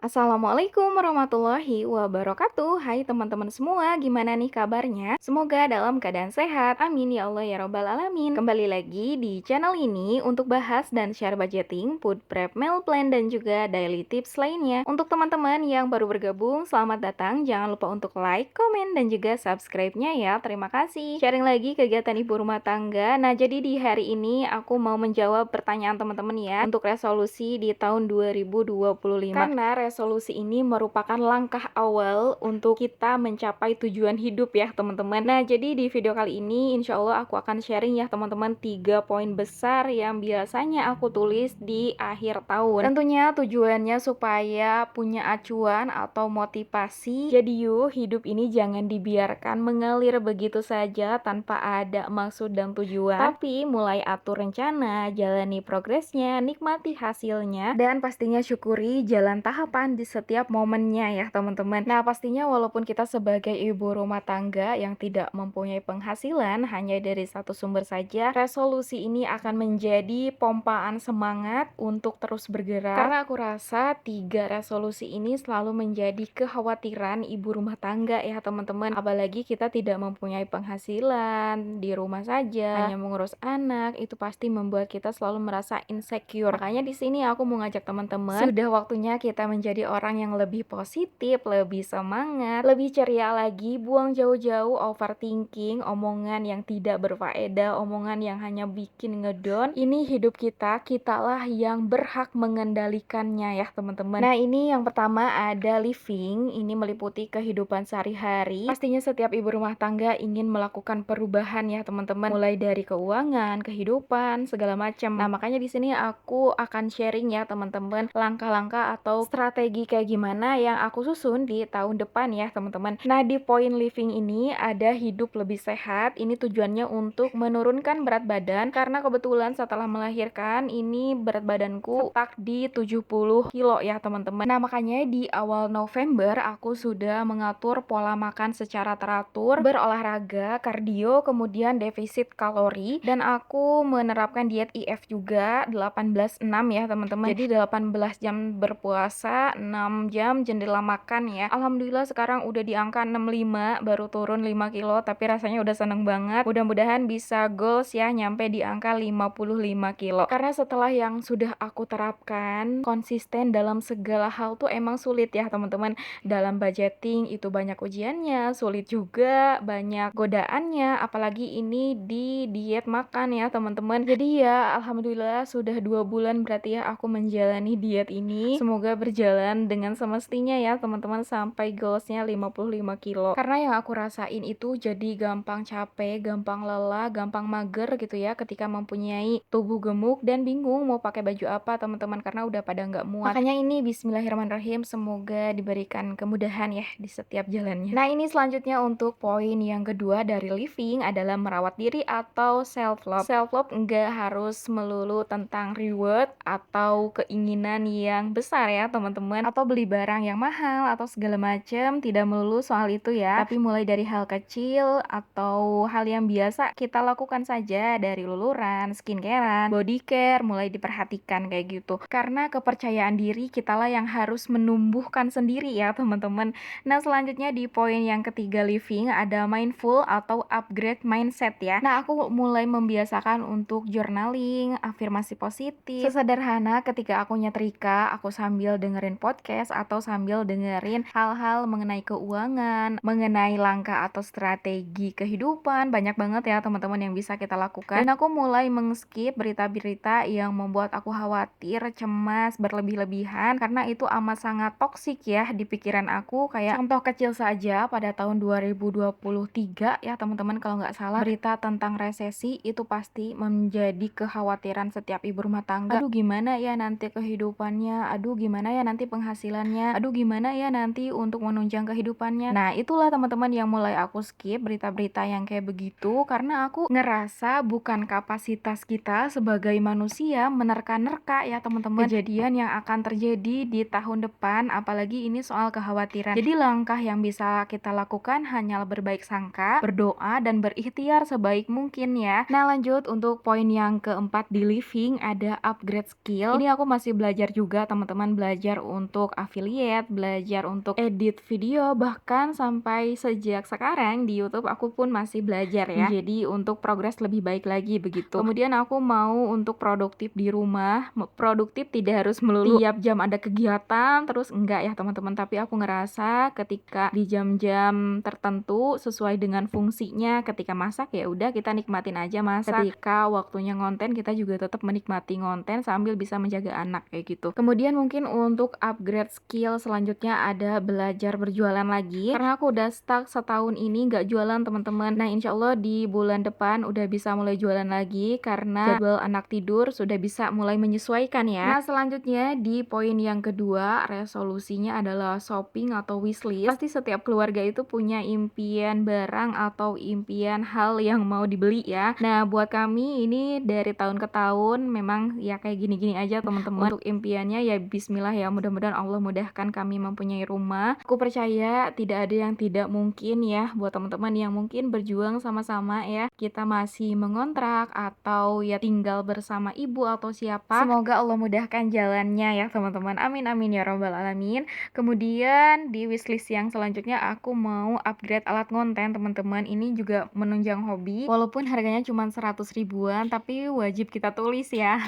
Assalamualaikum warahmatullahi wabarakatuh. Hai teman-teman semua, gimana nih kabarnya? Semoga dalam keadaan sehat. Amin ya Allah ya Rabbal Alamin. Kembali lagi di channel ini untuk bahas dan share budgeting, food prep, meal plan, dan juga daily tips lainnya. Untuk teman-teman yang baru bergabung, selamat datang. Jangan lupa untuk like, komen, dan juga subscribe-nya ya. Terima kasih. Sharing lagi kegiatan ibu rumah tangga. Nah, jadi di hari ini aku mau menjawab pertanyaan teman-teman ya untuk resolusi di tahun 2025. Karena resolusi ini merupakan langkah awal untuk kita mencapai tujuan hidup ya teman-teman. Nah, jadi di video kali ini insya Allah aku akan sharing ya teman-teman 3 poin besar yang biasanya aku tulis di akhir tahun. Tentunya tujuannya supaya punya acuan atau motivasi. Jadi yuk, hidup ini jangan dibiarkan mengalir begitu saja tanpa ada maksud dan tujuan. Tapi mulai atur rencana, jalani progresnya, nikmati hasilnya, dan pastinya syukuri jalan tahapan di setiap momennya ya teman-teman. Nah, pastinya walaupun kita sebagai ibu rumah tangga yang tidak mempunyai penghasilan hanya dari satu sumber saja, resolusi ini akan menjadi pompaan semangat untuk terus bergerak. Karena aku rasa 3 resolusi ini selalu menjadi kekhawatiran ibu rumah tangga ya teman-teman. Apalagi kita tidak mempunyai penghasilan, di rumah saja, hanya mengurus anak, itu pasti membuat kita selalu merasa insecure. Makanya di sini aku mau ngajak teman-teman, sudah waktunya kita menjadi orang yang lebih positif, lebih semangat, lebih ceria lagi, buang jauh-jauh overthinking, omongan yang tidak berfaedah, omongan yang hanya bikin ngedown. Ini hidup kita, kitalah yang berhak mengendalikannya ya teman-teman. Nah, ini yang pertama ada living, ini meliputi kehidupan sehari-hari. Pastinya setiap ibu rumah tangga ingin melakukan perubahan ya teman-teman, mulai dari keuangan, kehidupan, segala macam. Nah, makanya di sini aku akan sharing ya teman-teman langkah-langkah atau strategi kayak gimana yang aku susun di tahun depan ya teman-teman. Nah, di poin living ini ada hidup lebih sehat. Ini tujuannya untuk menurunkan berat badan karena kebetulan setelah melahirkan ini berat badanku stuck di 70 kilo ya teman-teman. Nah, makanya di awal November aku sudah mengatur pola makan secara teratur, berolahraga, kardio, kemudian defisit kalori, dan aku menerapkan diet IF juga 18-6 ya teman-teman. Jadi 18 jam berpuasa, 6 jam jendela makan ya. Alhamdulillah sekarang udah di angka 65, baru turun 5 kilo, tapi rasanya udah seneng banget. Mudah-mudahan bisa goals ya, nyampe di angka 55 kilo. Karena setelah yang sudah aku terapkan, konsisten dalam segala hal tuh emang sulit ya teman-teman. Dalam budgeting itu banyak ujiannya, sulit juga, banyak godaannya, apalagi ini di diet makan ya teman-teman. Jadi ya alhamdulillah sudah 2 bulan berarti ya aku menjalani diet ini. Semoga berjalan dengan semestinya ya teman-teman sampai goalsnya 55 kilo. Karena yang aku rasain itu jadi gampang capek, gampang lelah, gampang mager gitu ya ketika mempunyai tubuh gemuk dan bingung mau pakai baju apa teman-teman karena udah pada nggak muat. Makanya ini bismillahirrahmanirrahim, semoga diberikan kemudahan ya di setiap jalannya. Nah, ini selanjutnya untuk poin yang kedua dari living adalah merawat diri atau self love. Self love enggak harus melulu tentang reward atau keinginan yang besar ya teman-teman, atau beli barang yang mahal atau segala macam, tidak melulu soal itu ya. Tapi mulai dari hal kecil atau hal yang biasa kita lakukan saja, dari luluran, skincarean, body care, mulai diperhatikan kayak gitu. Karena kepercayaan diri kitalah yang harus menumbuhkan sendiri ya teman-teman. Nah, selanjutnya di poin yang ketiga living ada mindful atau upgrade mindset ya. Nah, aku mulai membiasakan untuk journaling, afirmasi positif. Sesederhana ketika aku nyetrika, aku sambil dengerin podcast atau sambil dengerin hal-hal mengenai keuangan, mengenai langkah atau strategi kehidupan. Banyak banget ya teman-teman yang bisa kita lakukan. Dan aku mulai mengskip berita-berita yang membuat aku khawatir, cemas, berlebih-lebihan karena itu amat sangat toksik ya di pikiran aku. Kayak contoh kecil saja pada tahun 2023 ya teman-teman, kalau nggak salah berita tentang resesi itu pasti menjadi kekhawatiran setiap ibu rumah tangga. Aduh gimana ya nanti kehidupannya, aduh gimana ya nanti penghasilannya, aduh gimana ya nanti untuk menunjang kehidupannya. Nah, itulah teman-teman yang mulai aku skip berita-berita yang kayak begitu karena aku ngerasa bukan kapasitas kita sebagai manusia menerka-nerka ya teman-teman kejadian yang akan terjadi di tahun depan, apalagi ini soal kekhawatiran. Jadi langkah yang bisa kita lakukan hanyalah berbaik sangka, berdoa, dan berikhtiar sebaik mungkin ya. Nah, lanjut untuk poin yang keempat di living ada upgrade skill. Ini aku masih belajar juga teman-teman, belajar untuk affiliate, belajar untuk edit video, bahkan sampai sejak sekarang di YouTube aku pun masih belajar ya. Jadi untuk progres lebih baik lagi begitu. Kemudian aku mau untuk produktif di rumah, produktif tidak harus melulu tiap jam ada kegiatan, terus enggak ya teman-teman, tapi aku ngerasa ketika di jam-jam tertentu sesuai dengan fungsinya, ketika masak ya udah kita nikmatin aja masak. Ketika waktunya ngonten kita juga tetap menikmati ngonten sambil bisa menjaga anak kayak gitu. Kemudian mungkin untuk upgrade skill selanjutnya ada belajar berjualan lagi, karena aku udah stuck setahun ini nggak jualan teman-teman. Nah insya Allah di bulan depan udah bisa mulai jualan lagi karena jadwal anak tidur sudah bisa mulai menyesuaikan ya. Nah selanjutnya di poin yang kedua, resolusinya adalah shopping atau wishlist. Pasti setiap keluarga itu punya impian barang atau impian hal yang mau dibeli ya. Nah buat kami ini dari tahun ke tahun memang ya kayak gini-gini aja teman-teman. Untuk impiannya ya bismillah ya, mudah-mudahan Allah mudahkan kami mempunyai rumah. Aku percaya tidak ada yang tidak mungkin ya buat teman-teman yang mungkin berjuang sama-sama ya. Kita masih mengontrak atau ya tinggal bersama ibu atau siapa. Semoga Allah mudahkan jalannya ya teman-teman. Amin amin ya robbal alamin. Kemudian di wishlist yang selanjutnya aku mau upgrade alat ngonten teman-teman. Ini juga menunjang hobi. Walaupun harganya cuma 100 ribuan tapi wajib kita tulis ya.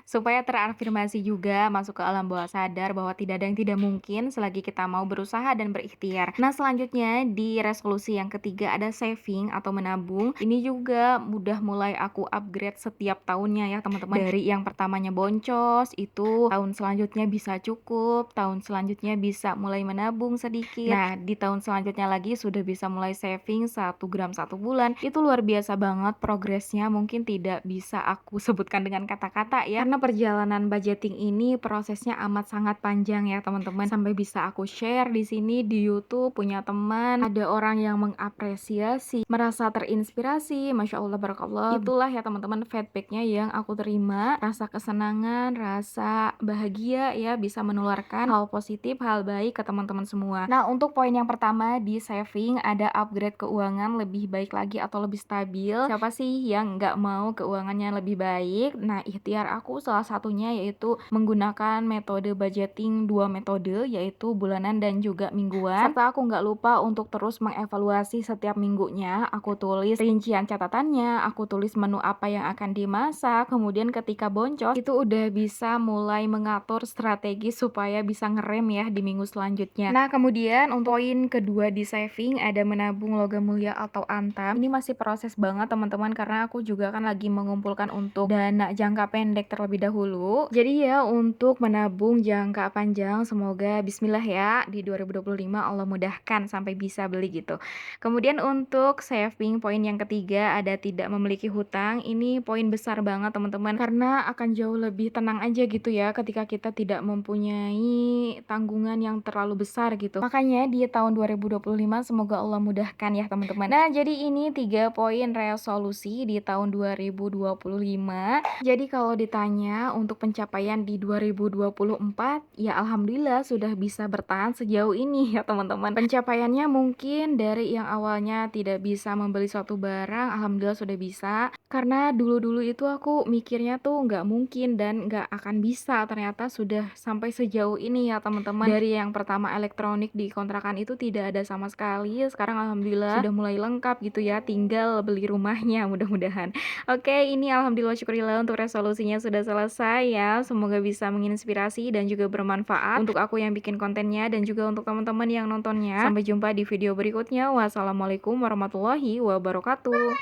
Supaya terafirmasi juga masuk ke alam bawah sadar bahwa tidak ada yang tidak mungkin selagi kita mau berusaha dan berikhtiar. Nah selanjutnya di resolusi yang ketiga ada saving atau menabung. Ini juga udah mulai aku upgrade setiap tahunnya ya teman-teman. Dari yang pertamanya boncos, itu tahun selanjutnya bisa cukup, tahun selanjutnya bisa mulai menabung sedikit. Nah di tahun selanjutnya lagi sudah bisa mulai saving 1 gram 1 bulan. Itu luar biasa banget progresnya, mungkin tidak bisa aku sebutkan dengan kata-kata ya, karena perjalanan budgeting ini prosesnya amat sangat panjang ya teman-teman. Sampai bisa aku share di sini di YouTube, punya teman, ada orang yang mengapresiasi, merasa terinspirasi, masya Allah barakallah. Itulah ya teman-teman feedbacknya yang aku terima, rasa kesenangan, rasa bahagia ya, bisa menularkan hal positif, hal baik ke teman-teman semua. Nah untuk poin yang pertama di saving ada upgrade keuangan lebih baik lagi atau lebih stabil. Siapa sih yang nggak mau keuangannya lebih baik? Nah ikhtiar aku salah satunya yaitu menggunakan metode budgeting, 2 metode yaitu bulanan dan juga mingguan. Serta aku nggak lupa untuk terus mengevaluasi setiap minggunya. Aku tulis rincian catatannya, aku tulis menu apa yang akan dimasak. Kemudian ketika boncos itu udah bisa mulai mengatur strategi supaya bisa ngerem ya di minggu selanjutnya. Nah kemudian untuk poin kedua di saving ada menabung logam mulia atau antam. Ini masih proses banget teman-teman karena aku juga kan lagi mengumpulkan untuk dana jangka pendek terlebih dahulu. Jadi ya untuk menabung jangka panjang semoga bismillah ya di 2025 Allah mudahkan sampai bisa beli gitu. Kemudian untuk saving poin yang ketiga ada tidak memiliki hutang. Ini poin besar banget teman-teman karena akan jauh lebih tenang aja gitu ya ketika kita tidak mempunyai tanggungan yang terlalu besar gitu. Makanya di tahun 2025 semoga Allah mudahkan ya teman-teman. Nah jadi ini 3 poin resolusi di tahun 2025. Jadi kalau ditanya untuk pencapaian di 2024 ya alhamdulillah sudah bisa bertahan sejauh ini ya teman-teman. Pencapaiannya mungkin dari yang awalnya tidak bisa membeli suatu barang, alhamdulillah sudah bisa. Karena dulu-dulu itu aku mikirnya tuh nggak mungkin dan nggak akan bisa, ternyata sudah sampai sejauh ini ya teman-teman. Dari yang pertama elektronik di kontrakan itu tidak ada sama sekali, sekarang alhamdulillah sudah mulai lengkap gitu ya, tinggal beli rumahnya mudah-mudahan. Oke, ini alhamdulillah syukurillah untuk resolusinya sudah selesai ya. Semoga bisa menginspirasi dan juga bermanfaat untuk aku yang bikin kontennya dan juga untuk teman-teman yang nontonnya. Sampai jumpa di video berikutnya. Wassalamualaikum warahmatullahi wabarakatuh.